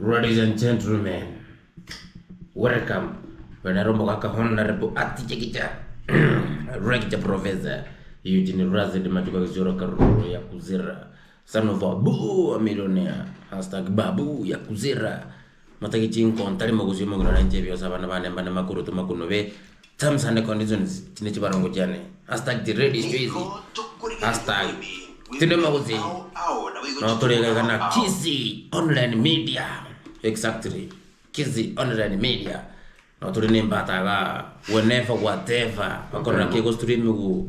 Ladies and gentlemen, welcome. Wanarombo kaka Honorable Ati Chekicha Rekita Professor Eugene Razid Majuka Kizoro Karuru ya Kuzira Son of a Boo, a millionaire Hashtag Babu ya Kuzira Mataki Chinko, Tarimo Guzimo Granjevio Savana Bana Makuru to Makunove Terms and conditions Chinichibarango Jane Hashtag the ready Tracy Hashtag Tinemaguzi Notorega Kizzy Online Media. Exactly. Kizzy Online Media. Notorine Mbataga whenever whatever. Akona kiko stream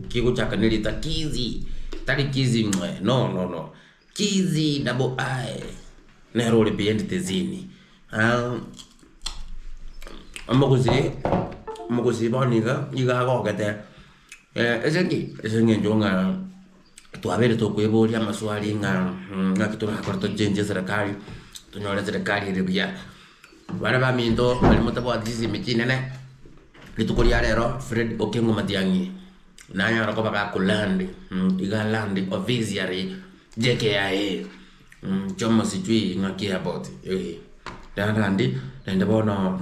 kiko chaka nilita Kizzy. Tali Kizzy no. Kizzy double I. Nero le biendi tezini. Amoguzi boniga yiga agogete. Esengi njonga tuavere tokweboria maswali nga kitu hakorto change serikali tunyole serikali rebia bana ba mindo bali motabo adisi mitinene litukolia lero Fred Okengo Matiang'i nanya rako baka kulandi iga land officially JKIA chomo sijui ngaki about ndandi nende bono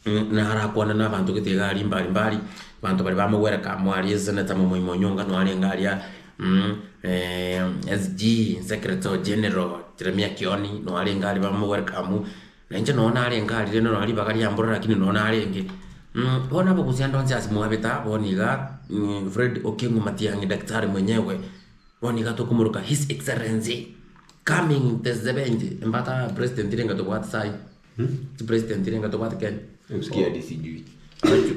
na harakwana na bantu kitega mbali bantu bali bamwera kamwali seneta mu nyonga no ali ngalia SG Secretary General Jeremia Kioni no ali ngali bamwelcome na nje no ali ngali no ali bakali ambora lakini no ali nge bona bokusia ndonzi asimwabeta boniga Fred Okengo Matiang'i daktari mwenyewe boniga to kumuruka His Excellency coming the 70 mbata president irenga to what side president irenga to what Kenya usikia DCG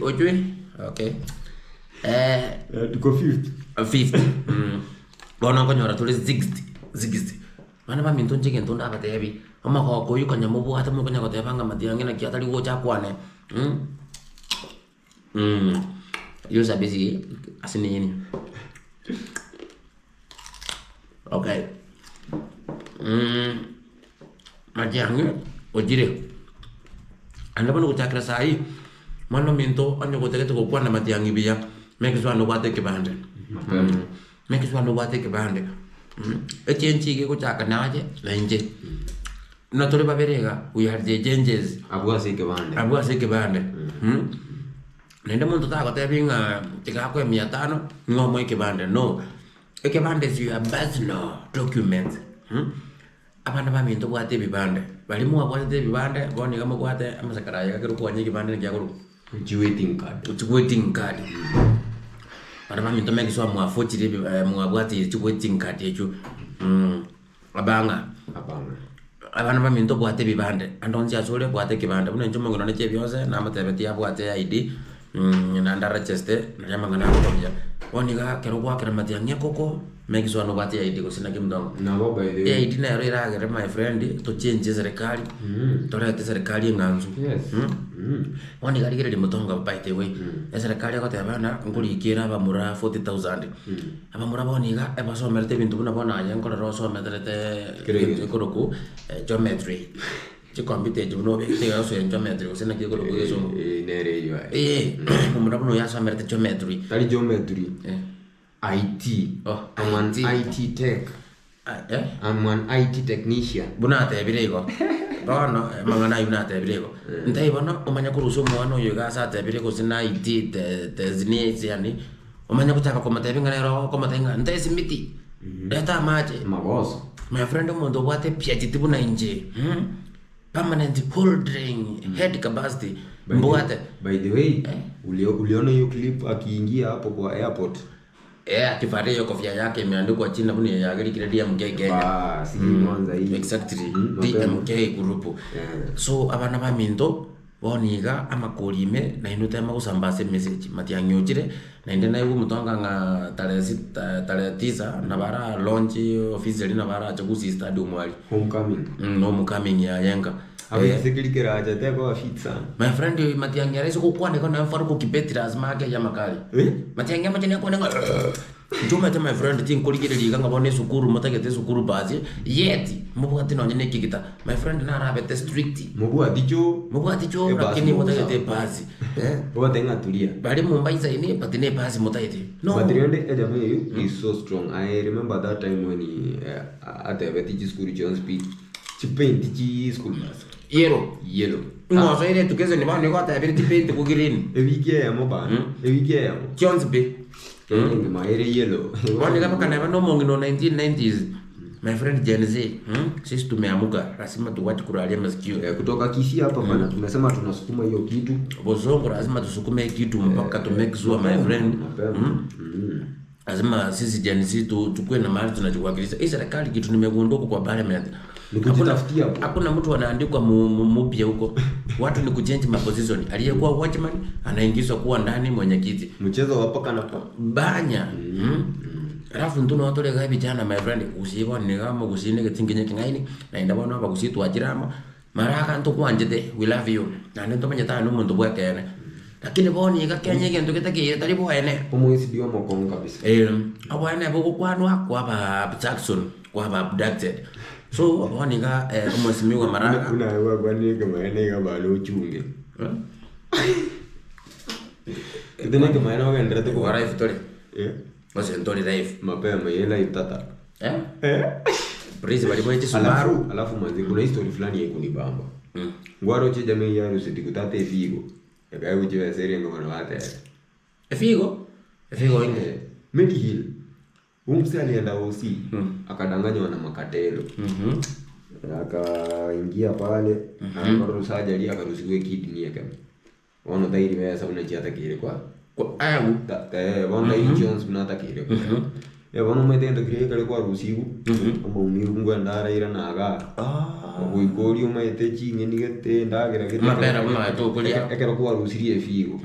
ojwe okay tuko 50 bona konyora tuli 60 bana ba minto njenge ntonda abatebi ama ko yuko nyamo bo hata mo kanya ko tebanga Matiang'i na kiatali wo cha kwane yo sabisi asini yini okay Matiang'i ojire anda bono kuchakra sai mano minto anyo ko tege ko kwana Matiang'i biya mekiswa no wate kibande mekiswa no wate kibande echenchi ke kuchaka naje lenje na tole baberega we have the changes abua se kibande nende muntu ta ko tebinga tika ko 500 ngomo kibande no ekibande si abasno document abana ba minto bwate bibande bali mu bwate bibande boni kama bwate amasakara ya kiru kwa nyiki bande ya kuru waiting card bana ba minto meki so mu afotire mu abwate waiting card yechu abana ba minto bwate bibande andonzi azole bwate kibande bune njomo ngona che byose na matebeti ya bwate ID na ndara cheste na yamanga na ko bya boni ga kiru kwa kira Matiang'i koko meki so no bwate ID ko sina kimdongo na bo by the way ID na rira gere my friend to change serikali to rete serikali nganzu wani gari gere mutonga by the way serikali ko tabana nguri kira ba mura 40,000 aba mura boni ga eba so merte bintu na bona yan ko ro so metrete ko ko geometry ci computer ju no be te so geometry usena ki ko ko so nere yo mura bono ya so merte geometry tali geometry IT. I'm an IT tech. I'm an IT technician. Bunate birego. Bono mangana yunate birego. Ntai bono umanya kuruso mwana yoga sa te birego sina IT te zini yani. Umanya kutaka kwa matabi nganero kwa matenga ntai simiti. Data maje. Maboso. My friend mondo wate PhD buna nje. Permanent holding head capacity. Mbuate. By the way, uliona hiyo clip akiingia hapo kwa airport. Akifare hiyo kofia yake imeandikwa china buni ya gari kile DMK Kenya. Si mwanza hii. Exactly. DMK group. So abana ba minto boniga amakolime na inute makusambase message Matiang'i ojire na inde na yuko mutonga nga tale 9 na bara launch officially na bara chagusi stadium wali homecoming ya Yanga. Abisikirikira aja teko afitsa. My friend Matiang'i arese ko kwane kana faru ko kipetira azma yake ya makali. Matiang'i amachene ko nga Juma my friend tin kuligire liga ngabone sukuru mutagete sukuru bazi yeti mubwati no nyene kigita my friend na rabete strict mubwati cho lakini mutagete bazi bote ngatulia bali Mumbai zaini patine bazi mutagete no but really is so strong. I remember that time when he at the school John speak chipaint chi school bus yellow no so ile tukeze ni bana kwa ta biri paint ku green ewiki ya mo bana ewiki ya mo Jones be ngi maere yellow bana kama kana no mongi no 1990s my friend Gen Z sisi tumeamuka lazima tuwache kulalia masikio kutoka Kisii hapa bana tumesema tunasukuma hiyo kitu bozongo lazima tusukume kitu mpaka to make sure my friend lazima sisi Gen Z tukue na mahali tunajiwakilisha hii serikali kitu nimegundua kwa parliament hakuna mtu anaandikwa mpya huko watu ni kuchange maposition aliyekuwa watchman anaingizwa kuwa ndani mwenyekiti mchezo wa paka na banya alafu ntuno watole ga vijana my friend usibone kama kusine ketingenye kingaini na indabona hapa kusitu ajirama maraka nto kwanjete we love you na ndo manyata no muntu bwekene lakini boni ga kenye gento ketake tari bwene pomwisi dio mokonga kabisa abwane boko kwanwa kwa ba Jackson kwa ba abducted so boni ga umwesimiwa maraka unawa kwani kama ene ga balo chunge kitene kama ene wa ndrete kwa life tole wase ndoli life mapema yela itata Praise bali mweche Subaru alafu manzi kuna history fulani yeko ni bamba ngwaro che jamii ya rusi tikutate figo yakaye ujiwe serie ngoma wate figo inge Medihill umsi alienda OC akadanganywa na makatelo akaingia pale akaruhusa ajali akaruhusiwe kidney yake ono dairi wesa unachiata kile kwa ayu wanda insurance mnata kile bono metendo kile kale kwa rusigu ama umiru ngwenda ira naga kuikori umete chinge nigete ndagira kete mapera mwa to kulia ekero kwa rusirie figo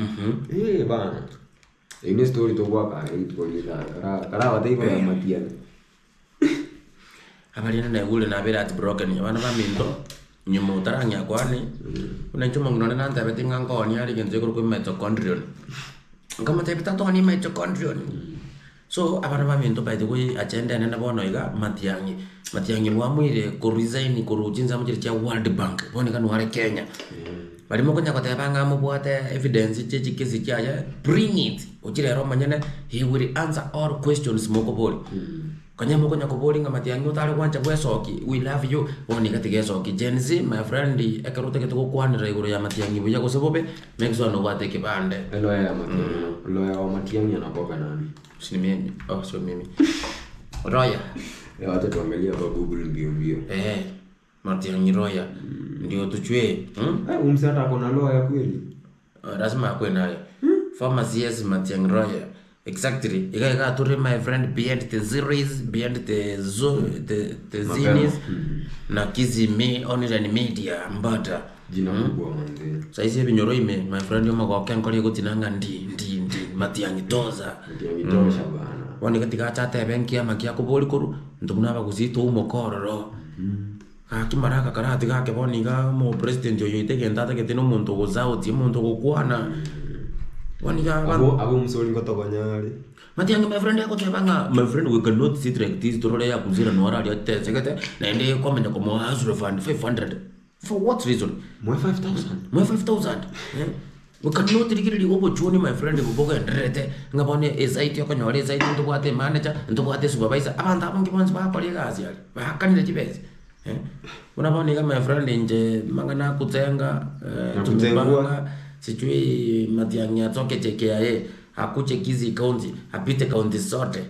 bana ine story to kwa ka itkolila kara wataiva ya matiana abalina na gule na bera at broken abana baminto nyumo utaranya kwani unachoma ngonana na nta betinga ngoni ali kenze ko mitochondrial kama tepita to ni mitochondrial so abana baminto by the way agenda nena bono iga matiangi wa mwire ko resign ko rujinza mu cha World Bank boni kanu wale Kenya bali mo kunya kotebanga mu bwate evidence chechi kesi chaja bring it uchire ro manyane he will answer all questions moko boli kanya mo kunya ko boli ngamatiangi utale kwanja bwesoki we love you boni katige soki Gen Z my friend ekarote keto kwanira iguru ya matiangi buya ko sebobe make sure no bate kibande lo ya matiangi anakoka nani si mimi so mimi Roya wacha tuangalia kwa Google mbio Matiangi Roya ndio tuchwe umsata kona loya ya kweli lazima akwe nayo former CS Matiangi Roya exactly ikaika turi my friend behind the series behind the zines na kizime online media mbata jina kubwa manzi saizi binyoro ime my friend yoma kwa kenkole kutinanga ndi Matiangi toza bana wani katika chata benki ama kia kuboli koru ntumuna bagusito umukororo akimaraka karati gake boni ga mo president yo yitege ndata ketino muntu gozao ti muntu gukwana wani ga abo musoli ngotogonyali Matiangi my friend yako tebanga my friend we cannot sit like this torole ya kuzira no ara ya tezekete na ende komenya ko mo hazure fund 500 for what reason mo 5000 we cannot rigiri obo choni my friend buboga ndrete ngabone ezaiti yako nyore ezaiti ndobwate manager ndobwate supervisor abanda abangi bonzi bakole gazi yali bakanire kibezi unabona kama my friend nje mangana kutenga tumepanga sijui Matiangi atoke cheke akuche kizi county apite county zote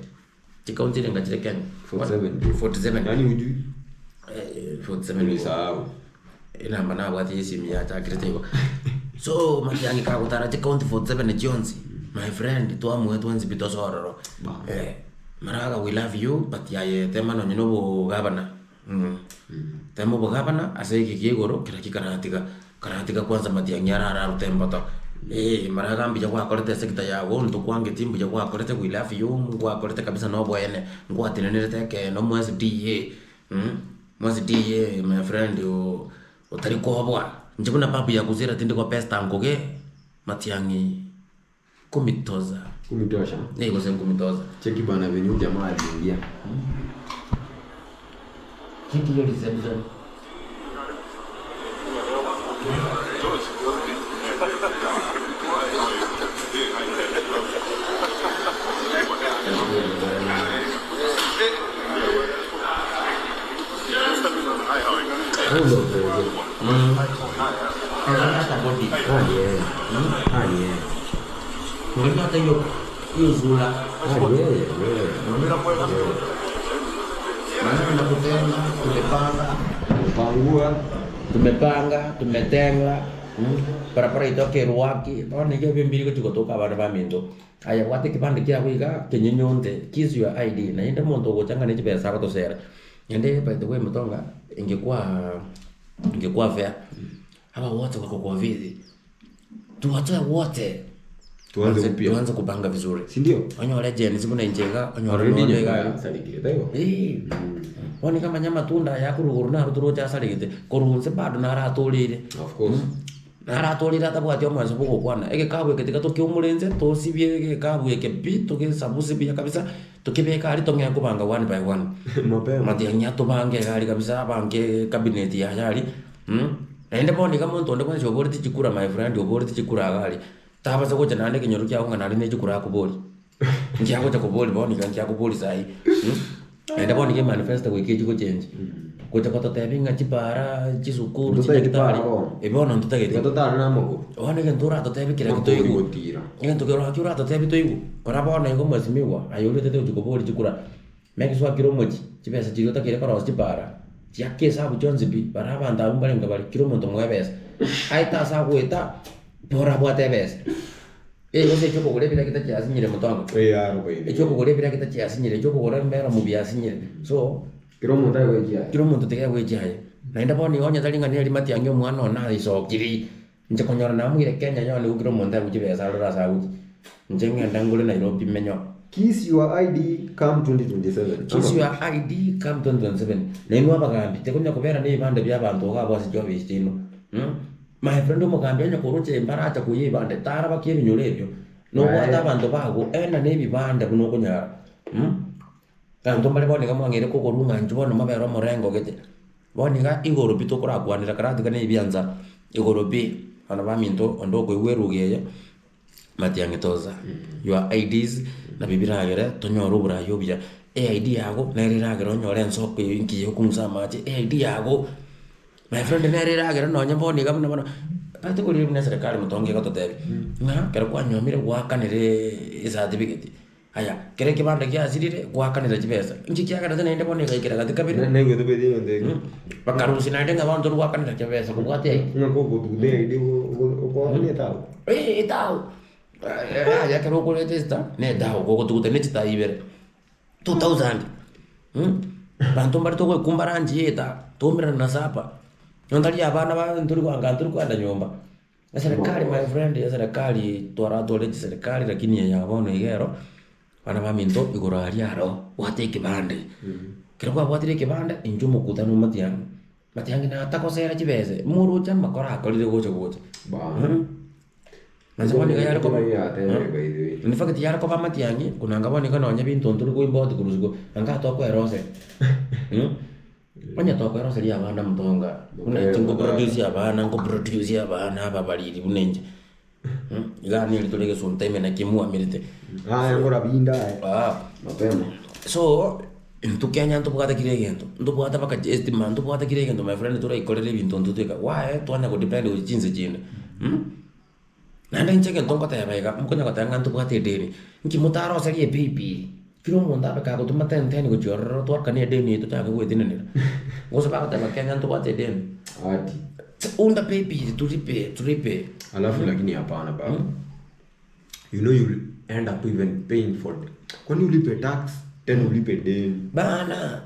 county ngachile Kenya 47 yani ujui 47 ni sawa ina maana wati simi ya takrete so Matiangi ka kutara county 47 Jones my friend to amwe twanzi bitosoro maraga we love you but ya tema no nyino gavana temo bogabana aseke kigoro karatika kwanza Matiangi ara rutembato maraga mbija kwa kolete sekta ya wonto kwange timbu ya kwa kolete we love you ngwa kolete kabisa no boyene ngwa tinenete ke no mwezi DA my friend utari kobwa njibuna babu ya kuzira tinde kwa pesta ngoge Matiangi kumitosha iko kumitoza cheki bana venye jamaa aliingia kitu hiyo reception Ndio prezo. Hata body. Yeah. Ndio hata hiyo zula. Maana tumepanga, tumetenga. Para itoke ruaki. Bwana nige bimbiri kutoka bana baminto. Aya wate kipande kia wiga kenyonyonte kiss your ID na inde muntu gochanga ni pesa ko tosera. Ende by the way mtonga ingekuwa fair. Hapa wote wako kwa vizi. Tuwatoe wote. Tuanze kupanga vizuri. Si ndio? Onyo legend sibuna injega, onyo already gari salikire tayo. Wani kama nyama tunda ya kuruguru na ruturo cha salikite. Korunse bado na ratulire. Of course. Na ratulire atabwati omwanzo boko kwana. Ege kabwe ketika tokiumurenze tosibye ege kabwe kebito ke sabusi bya kabisa. Tukibeka ali tonge kubanga one by one. Mapema. Matianya tubange gali kabisa bange cabinet ya yali. Ende bondi kama ntonde kwa chobori tichikura my friend obori tichikura gali. Taba za koja nande kinyoru kya unga nari nechikura kubori. Nkiako cha kubori bondi kan kya kubori sai. Ende bondi ke manifesto wiki ko change. Koja kota tebinga chipara chisukuru chitari. Ebono ntutageti. Totara na moko. Wani ke ntura to tebi kira kitoigu. Ngen to kira kira to tebi toigu. Para bona ngo masimiwa. Ayole tete uchikubori chikura. Meki swa kiro mochi. Chipesa chirota kire kora chipara. Yake sabu jonzibi para banda umbali ngabali kiro monto mwebes. Aita sabu eta bora buat ebes. Ese choko gole bila kita ciasi nyire motongo. Aro baby. Choko gole bila kita ciasi nyire choko gole mbera mubiasi nyire. So kiro monto weja. Kiro monto tege weja. Na inda poni onya tali ngani limati angyo mwana na iso kiri. Nje konyora na mwire Kenya nyone kiro monto ujibesa rora sauti. Nje ngenda ngule Nairobi menyo. Kiss your ID come 2027. Kiss your ID come 2027. Nenwa bagambi tekunya kubera ni bande bya bantu ka bosi job istino. My friend umugambi anya kuruche imbarata kuyibande tara bakiri nyolebyo. No wata bantu bago ena nebi bande kuno kunyara. Kanto mbale bone kama ngere ko korunga njubona mabero morengo gete. Bone ga igoro bito kora kwanira karati kane ibyanza. Igoro bi ana baminto ondoko iwerugeya. Matiangitoza. Your IDs na bibiragere tonyoro burayo bya ID yago neriragere onyore nsoko yinki yo kumsa maji ID yago my friend neriragere no nyamboni gamna bana pate ko rimne serikali mutonge ko totebi na kero kwa nyomire gwakanire certificate aya kere kibanda kya asirire gwakanira chipesa nchi kya kana nende bone kaikira katika bire na ngo tobe dingo ndege bakarusi na ndenga bantu gwakanira chipesa kubwati ai ngako ko tude ID ko ni tao tao ya kero ko testa ne dao ko tukute ne chita ibere 2000 bantu mbarito ko kumbaranji yeta tomira na sapa ndali abana ba nturi kwa nyumba ya serikali my friend ya serikali twara tole serikali lakini ya bono igero bana ba minto igora aliaro wate kibande kero kwa wate kibande injumu kutanu matiang na takosera chibese muru chama kora akolire gocho ba Nazamani kaya ko ni fakati yara ko ba matiangi kuna ngaboni kana onye bintu nturu ko imboti kuruzugo anga to ko erose Panya to ko erose ya bana mtonga kuna tingo produce ya bana babaliri bunenje igani litolege son time na kimua milite ngora binda mapema so ntukenya ntubwata kiregento ntubwata baka estima ntubwata kiregento my friend tura ikolere bintu ntuteka wae twana ko depend uchinze chine Nanda ncheke ntongo tayabaiga mkonya katanga ntubwate deni nkimutaro sari epipi kiro monda baka ko tumata nteni ko jorro to kane deni to taka ko dinenera ngoso baka tabakenya ntubwate deni ati unda baby tulipe alafu lakini hapana baba you know you end up even paying for it kwani ulipe tax tena ulipe deni bana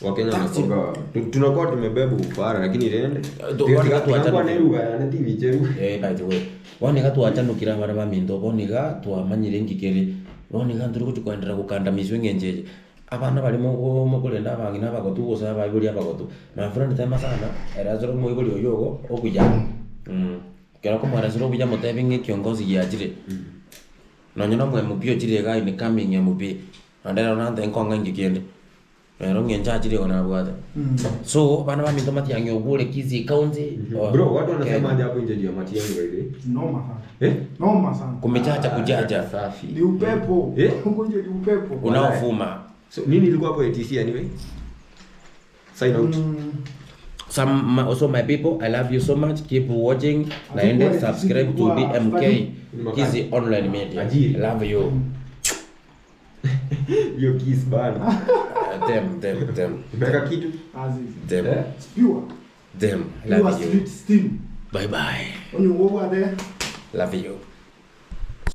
Wakenya wanakoga tunakuwa tumebeba ufara lakini rende tunakuwa na lugha ya TV cheru by the way woniga twachanukira bara baminto boniga twamanyire ngikeri boniga nduri kuchkwendera gukandamizwe ngenjeje abana bali mo kulenda abangi nabagotu gosa bayibuli abagotu my friend tema sana era zero mo ibuli oyogo okuja kera ko mara zero bija motebinge kiongozi yajire nonyona mwe mupio jire ga ni coming ya mupi andera nande nkonga ngikende Pero ngenja chiri kona bwata. So bana ba minto matiangi ogure kizi county. Bro, watu wanasema aje hapo nje ya matiangi ile? Noma sana. Noma sana. Kumechacha kujaja safi. Ni upepo. Ngonje ni upepo. Unaofuma. So nini ilikuwa hapo ATC anyway? Sign out. Also my people, I love you so much. Keep watching. Naende subscribe to BMK Kizi Online Media. I love you. Yo kiss bana. Them. Beka kitu. Them. Pure. Them. Love you. Steam. Bye bye. When you over there. Love you.